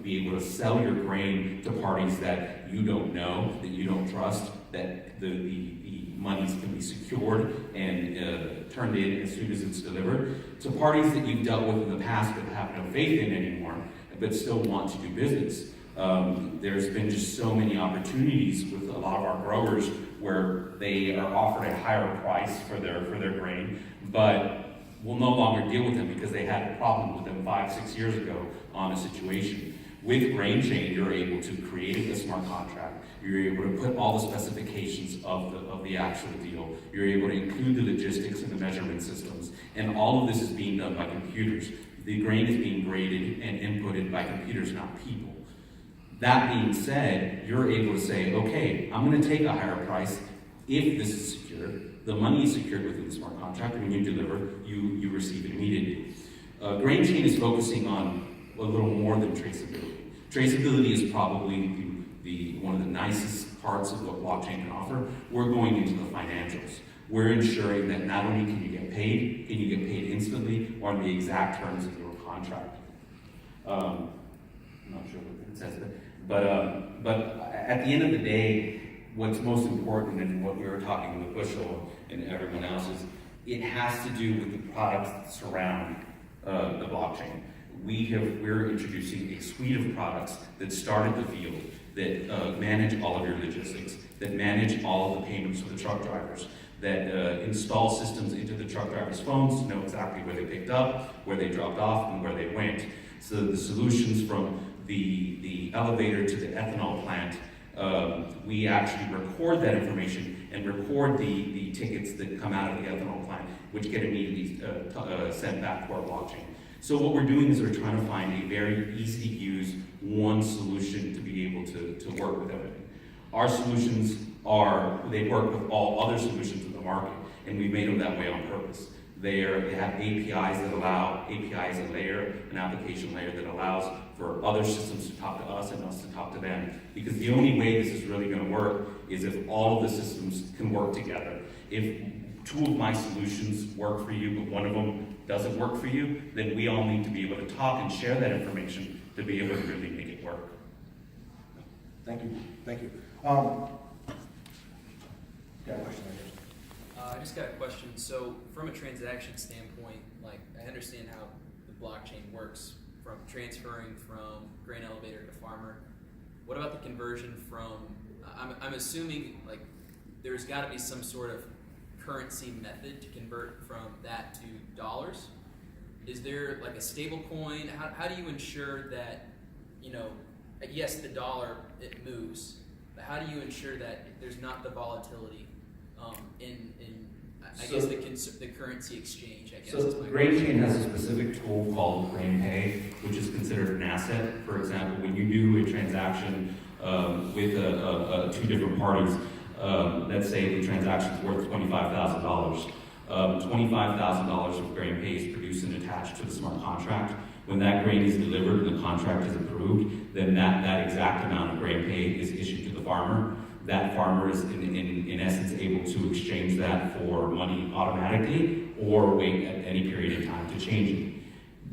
be able to sell your grain to parties that you don't know, that you don't trust, that the monies can be secured and turned in as soon as it's delivered, to parties that you've dealt with in the past but have no faith in anymore, but still want to do business. There's been just so many opportunities with a lot of our growers where they are offered a higher price for their grain, but will no longer deal with them because they had a problem with them 5-6 years ago on a situation. With GrainChain, you're able to create a smart contract. You're able to put all the specifications of the actual deal. You're able to include the logistics and the measurement systems, and all of this is being done by computers. The grain is being graded and inputted by computers, not people. That being said, you're able to say, okay, I'm going to take a higher price if this is secured. The money is secured within the smart contract, and when you deliver, you receive it immediately. GrainChain is focusing on a little more than traceability. Traceability is probably one of the nicest parts of what blockchain can offer. We're going into the financials. We're ensuring that not only can you get paid instantly or on the exact terms of your contract. I'm not sure what it says there. But at the end of the day, what's most important, and what we were talking with Bushel and everyone else, is it has to do with the products that surround the blockchain. We're introducing a suite of products that start at the field, that manage all of your logistics, that manage all of the payments for the truck drivers, that install systems into the truck drivers' phones to know exactly where they picked up, where they dropped off, and where they went. So the solutions from the elevator to the ethanol plant, we actually record that information and record the tickets that come out of the ethanol plant, which get immediately sent back to our blockchain. So what we're doing is we're trying to find a very easy to use one solution to be able to work with everything. Our solutions they work with all other solutions in the market, and we've made them that way on purpose. They have APIs that allow, APIs a layer, an application layer that allows for other systems to talk to us and us to talk to them. Because the only way this is really going to work is if all of the systems can work together. If two of my solutions work for you, but one of them doesn't work for you, then we all need to be able to talk and share that information to be able to really make it work. Thank you. Thank you. Got a question right here. I just got a question. So from a transaction standpoint, like I understand how the blockchain works from transferring from grain elevator to farmer. What about the conversion from, I'm assuming like there's got to be some sort of currency method to convert from that to dollars. Is there like a stable coin? How do you ensure that, you know, yes, the dollar, it moves, but how do you ensure that there's not the volatility I guess the currency exchange, I guess. So GrainChain has a specific tool called GrainPay, which is considered an asset. For example, when you do a transaction with two different parties, let's say the transaction is worth $25,000. $25,000 of GrainPay is produced and attached to the smart contract. When that grain is delivered and the contract is approved, then that exact amount of GrainPay is issued to the farmer. That farmer is in essence able to exchange that for money automatically or wait at any period of time to change it.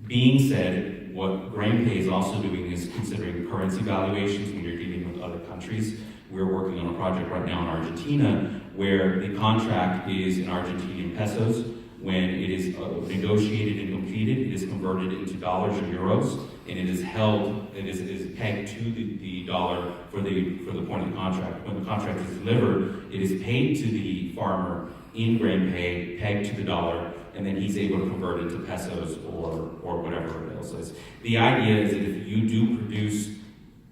Being said, what GrainPay is also doing is considering currency valuations when you're dealing with other countries. We're working on a project right now in Argentina where the contract is in Argentinian pesos. When it is negotiated and completed, it is converted into dollars or euros, and it is held, it is pegged to the dollar for the point of the contract. When the contract is delivered, it is paid to the farmer in GrainPay, pegged to the dollar, and then he's able to convert it to pesos or whatever else is. The idea is that if you do produce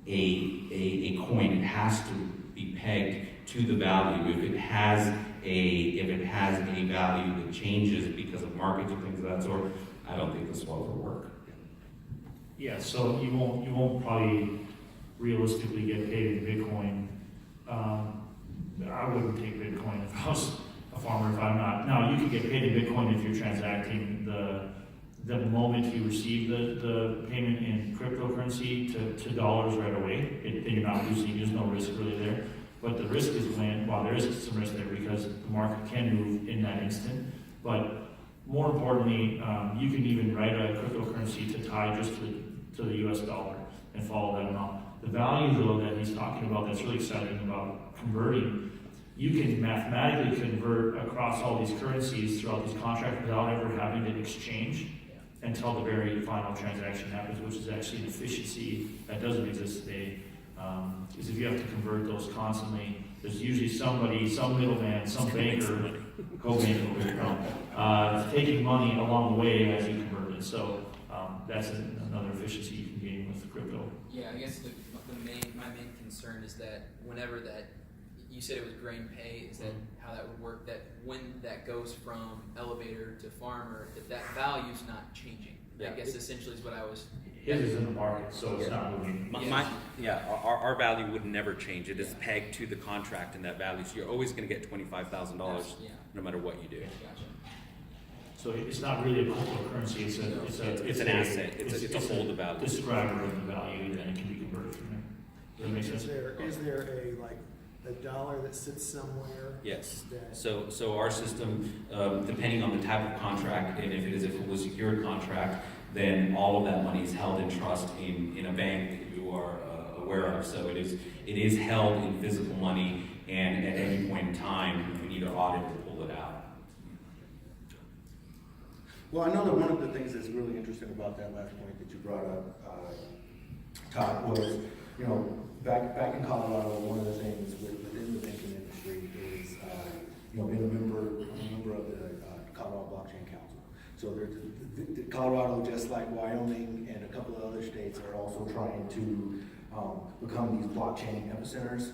a coin, it has to be pegged to the value. If it has a value that changes because of markets or things of that sort, I don't think this will ever work. Yeah, so you won't probably realistically get paid in Bitcoin. I wouldn't take Bitcoin if I was a farmer, if I'm not. Now, you can get paid in Bitcoin if you're transacting the moment you receive the payment in cryptocurrency to dollars right away. Then you're not losing, there's no risk really there. But the risk is there is some risk there because the market can move in that instant. But more importantly, you can even write a cryptocurrency to tie just to the US dollar and follow that amount. The value though that he's talking about that's really exciting about converting, you can mathematically convert across all these currencies throughout these contracts without ever having to exchange until the very final transaction happens, which is actually an efficiency that doesn't exist today. Because if you have to convert those constantly, there's usually somebody, some middleman, some banker, taking money along the way as you convert it. So that's another efficiency you can gain with crypto. Yeah, I guess my main concern is that whenever that, you said it was GrainPay, is that how that would work, that when that goes from elevator to farmer, that value's not changing. I guess essentially is what I was... His is in the market, so it's not moving. Our value would never change. It is pegged to the contract and that value. So you're always going to get $25,000 no matter what you do. Gotcha. So it's not really a cryptocurrency. It's an asset. It's a hold of value. Describer of the value, and it can be converted from there. Does that make sense? Is there a dollar that sits somewhere? Yes. So our system, depending on the type of contract, and if it was a secured contract, then all of that money is held in trust in a bank that you are aware of. So it is held in physical money, and at any point in time, we need to audit or pull it out. Well, I know that one of the things that's really interesting about that last point that you brought up, Todd, was, back in Colorado, one of the things within the banking industry is, being a member of the Colorado Blockchain Council. So there's Colorado, just like Wyoming and a couple of other states, are also trying to become these blockchain epicenters.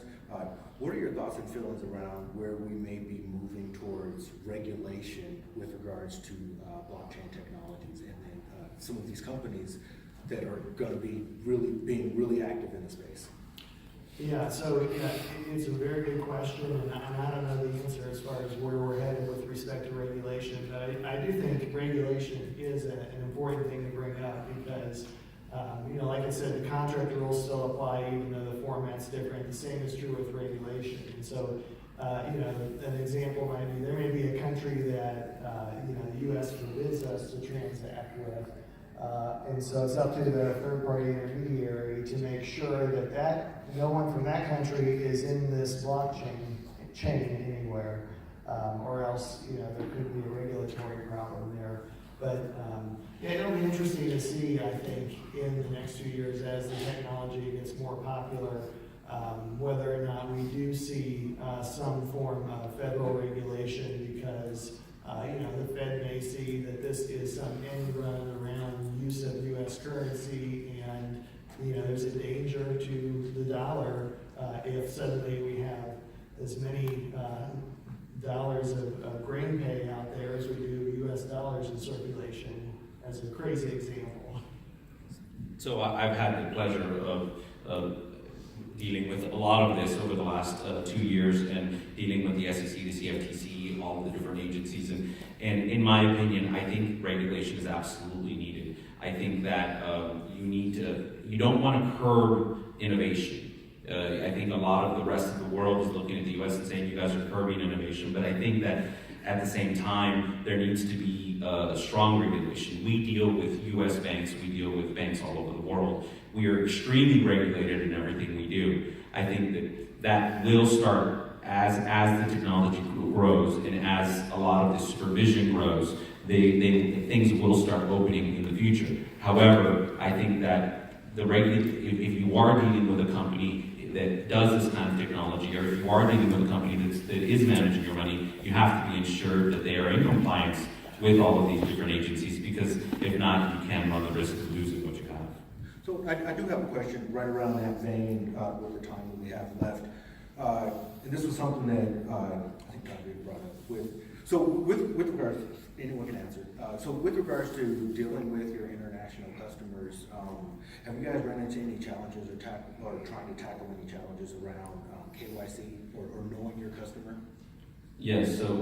What are your thoughts and feelings around where we may be moving towards regulation with regards to blockchain technologies, and then some of these companies that are going to be being really active in the space? Yeah, so it's a very good question, and I don't know the answer as far as where we're headed with respect to regulation, but I do think regulation is an important thing to bring up because, like I said, the contract rules still apply even though the format's different. The same is true with regulation. And so, an example might be there may be a country that, the U.S. forbids us to transact with. And so it's up to the third-party intermediary to make sure that no one from that country is in this blockchain chain anywhere, or else there could be a regulatory problem there. But it'll be interesting to see, I think, in the next 2 years as the technology gets more popular, whether or not we do see some form of federal regulation because the Fed may see that this is some end run around use of U.S. currency, and there's a danger to the dollar if suddenly we have as many dollars of grain pay out there as we do U.S. dollars in circulation, as a crazy example. So I've had the pleasure of dealing with a lot of this over the last 2 years, and dealing with the SEC, the CFTC, all the different agencies. And in my opinion, I think regulation is absolutely needed. I think that you don't want to curb innovation. I think a lot of the rest of the world is looking at the U.S. and saying you guys are curbing innovation, but I think that at the same time, there needs to be a strong regulation. We deal with U.S. banks, we deal with banks all over the world. We are extremely regulated in everything we do. I think that will start as the technology grows and as a lot of the supervision grows, things will start opening in the future. However, I think that if you are dealing with a company that does this kind of technology, or if you are dealing with a company that is managing your money, you have to be ensured that they are in compliance with all of these different agencies, because if not, you can run the risk of losing what you have. So I do have a question right around that vein with the time that we have left. And this was something that I think Dr. brought up so with regards, anyone can answer. So with regards to dealing with your international customers, have you guys run into any challenges or trying to tackle any challenges around KYC or knowing your customer? Yes, so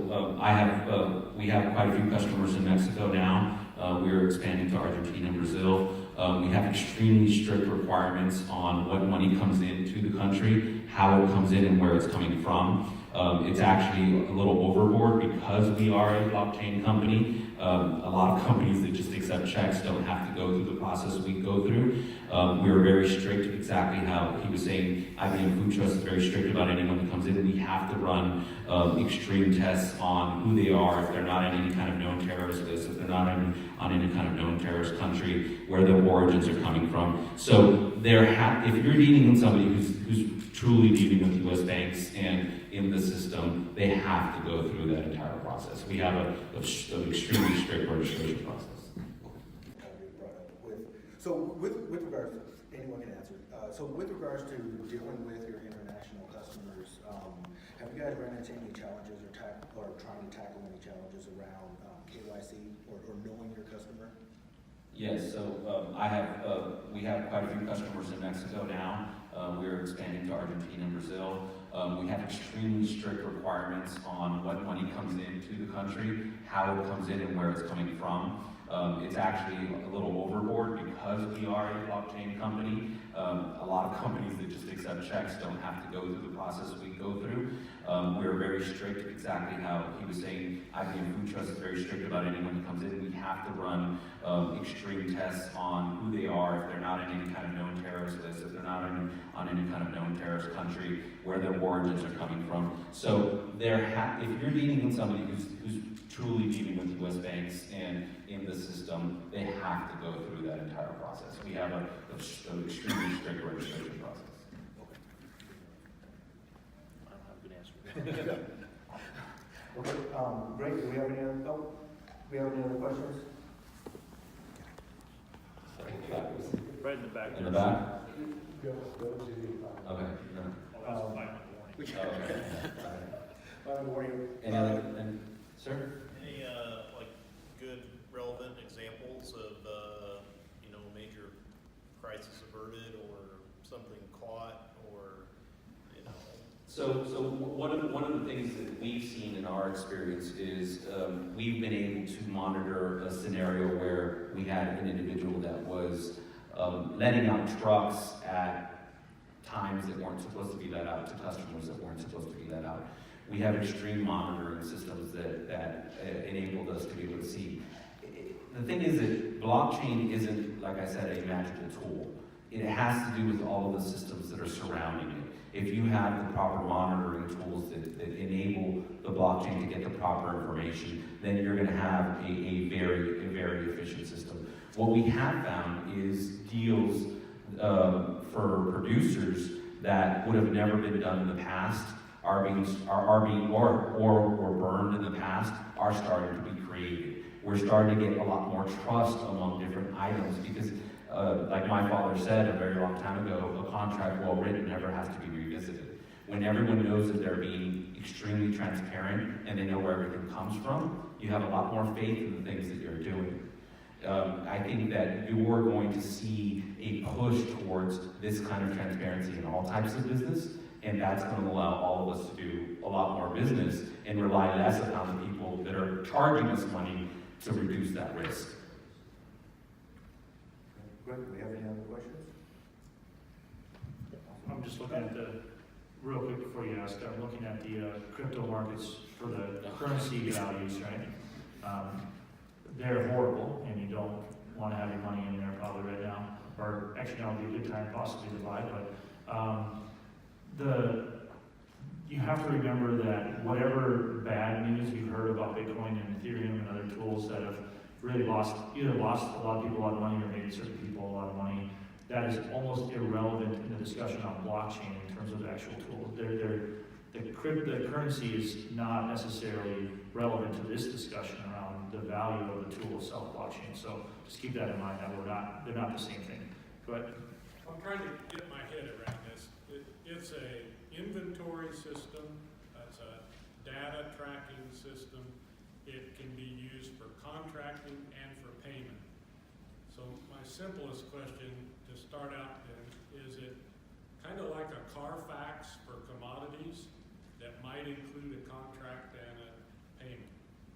we have quite a few customers in Mexico now. We're expanding to Argentina and Brazil. We have extremely strict requirements on what money comes into the country, how it comes in, and where it's coming from. It's actually a little overboard because we are a blockchain company. A lot of companies that just accept checks don't have to go through the process we go through. We are very strict, exactly how he was saying. IBM Food Trust is very strict about anyone that comes in. We have to run extreme tests on who they are, if they're not in any kind of known terrorist list, if they're not on any kind of known terrorist country, where their origins are coming from. So if you're dealing with somebody who's truly dealing with U.S. banks and in the system, they have to go through that entire process. We have an extremely strict registration process. So with regards, anyone can answer. So with regards to dealing with your international customers, have you guys run into any challenges or trying to tackle any challenges around KYC or knowing your customer? Yes, so we have quite a few customers in Mexico now. We're expanding to Argentina and Brazil. We have extremely strict requirements on what money comes into the country, how it comes in, and where it's coming from. It's actually a little overboard because we are a blockchain company. A lot of companies that just accept checks don't have to go through the process we go through. We're very strict, exactly how he was saying. IBM Food Trust is very strict about anyone that comes in. We have to run extreme tests on who they are, if they're not in any kind of known terrorist list, if they're not on any kind of known terrorist country, where their origins are coming from. So if you're dealing with somebody who's truly dealing with U.S. banks and in the system, they have to go through that entire process. We have an extremely strict registration process. Okay. Okay, great, do we have any other, questions? Right in the back. In the back? Go to, Okay. No. Any other, sir? Any like good relevant examples of major crisis averted or something caught or So one of the things that we've seen in our experience is we've been able to monitor a scenario where we had an individual that was letting out trucks at times that weren't supposed to be let out to customers that weren't supposed to be let out. We have extreme monitoring systems that enabled us to be able to see. The thing is that blockchain isn't, like I said, a magical tool. It has to do with all of the systems that are surrounding it. If you have the proper monitoring tools that enable the blockchain to get the proper information, then you're going to have a very efficient system. What we have found is deals for producers that would have never been done in the past are being or burned in the past are starting to be created. We're starting to get a lot more trust among different items because, like my father said a very long time ago, a contract well written never has to be revisited. When everyone knows that they're being extremely transparent and they know where everything comes from, you have a lot more faith in the things that you're doing. I think that you're going to see a push towards this kind of transparency in all types of business, and that's going to allow all of us to do a lot more business and rely less upon the people that are charging us money to reduce that risk. Great, do we have any other questions? I'm just looking at real quick before you ask, I'm looking at the crypto markets for the currency values, right? They're horrible, and you don't want to have your money in there probably right now. Or actually, now would be a good time possibly to buy, but you have to remember that whatever bad news you've heard about Bitcoin and Ethereum and other tools that have really either lost a lot of people a lot of money or made certain people a lot of money, that is almost irrelevant in the discussion on blockchain in terms of the actual tools. The currency is not necessarily relevant to this discussion around the value of the tool itself, blockchain. So just keep that in mind that they're not the same thing. Go ahead. I'm trying to get my head around this. It's a inventory system, it's a data tracking system. It can be used for contracting and for payment. So my simplest question to start out then, is it kind of like a Carfax for commodities that might include a contract and a payment?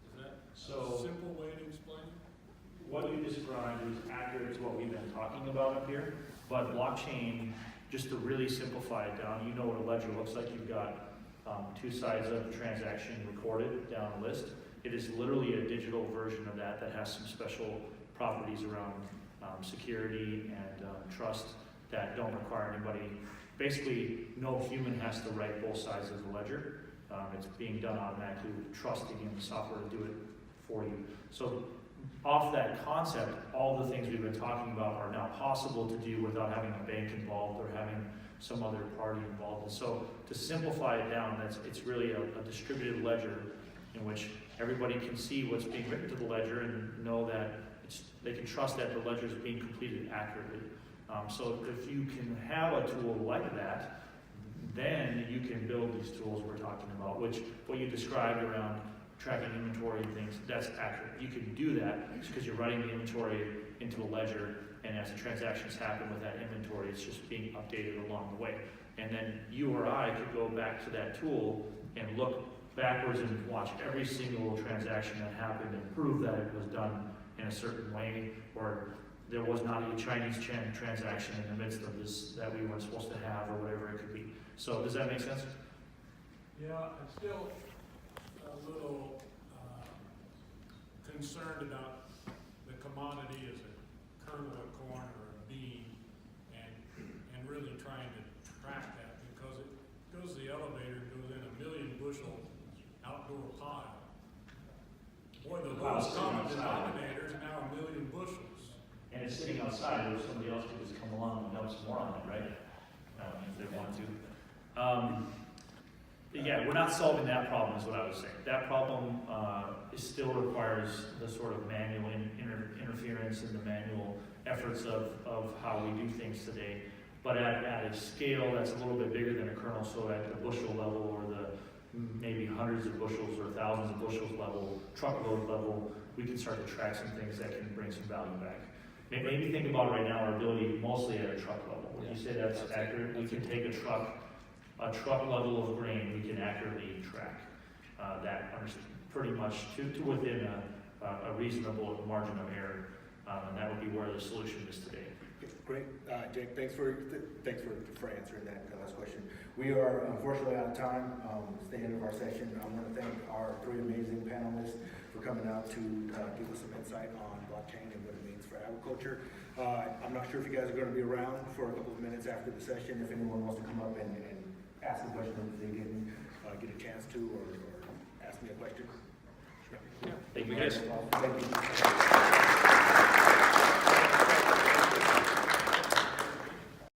Is that a simple way to explain it? What you described is accurate to what we've been talking about up here, but blockchain, just to really simplify it down, you know what a ledger looks like. You've got two sides of the transaction recorded down a list. It is literally a digital version of that has some special properties around security and trust that don't require anybody. Basically, no human has to write both sides of the ledger. It's being done automatically with trusting in the software to do it for you. So off that concept, all the things we've been talking about are now possible to do without having a bank involved or having some other party involved. And so to simplify it down, it's really a distributed ledger in which everybody can see what's being written to the ledger and know that they can trust that the ledger is being completed accurately. So if you can have a tool like that, then you can build these tools we're talking about, which what you described around tracking inventory and things, that's accurate. You can do that because you're writing the inventory into a ledger, and as the transactions happen with that inventory, it's just being updated along the way. And then you or I could go back to that tool and look backwards and watch every single transaction that happened and prove that it was done in a certain way, or there was not a Chinese transaction in the midst of this that we weren't supposed to have, or whatever it could be. So does that make sense? Yeah, I'm still a little concerned about the commodity as a kernel of corn or a bean, and really trying to track that, because it goes to the elevator and goes in a million bushel outdoor pile. Boy, the lowest common denominator is now a million bushels. And it's sitting outside, or somebody else could just come along and dump some more on it, right? If they want to. Yeah, we're not solving that problem, is what I was saying. That problem still requires the sort of manual interference and the manual efforts of how we do things today. But at a scale that's a little bit bigger than a kernel, so at the bushel level or the maybe hundreds of bushels or thousands of bushels level, truckload level, we can start to track some things that can bring some value back. Maybe think about right now our ability mostly at a truck level. Would you say that's accurate? We can take a truck level of grain, we can accurately track that pretty much to within a reasonable margin of error, and that would be where the solution is today. Great, Jake. Thanks for answering that last question. We are unfortunately out of time. It's the end of our session. I want to thank our three amazing panelists for coming out to give us some insight on blockchain and what it means for agriculture. I'm not sure if you guys are going to be around for a couple of minutes after the session. If anyone wants to come up and ask a question that they didn't get a chance to, or ask me a question. Thank you guys. Thank you.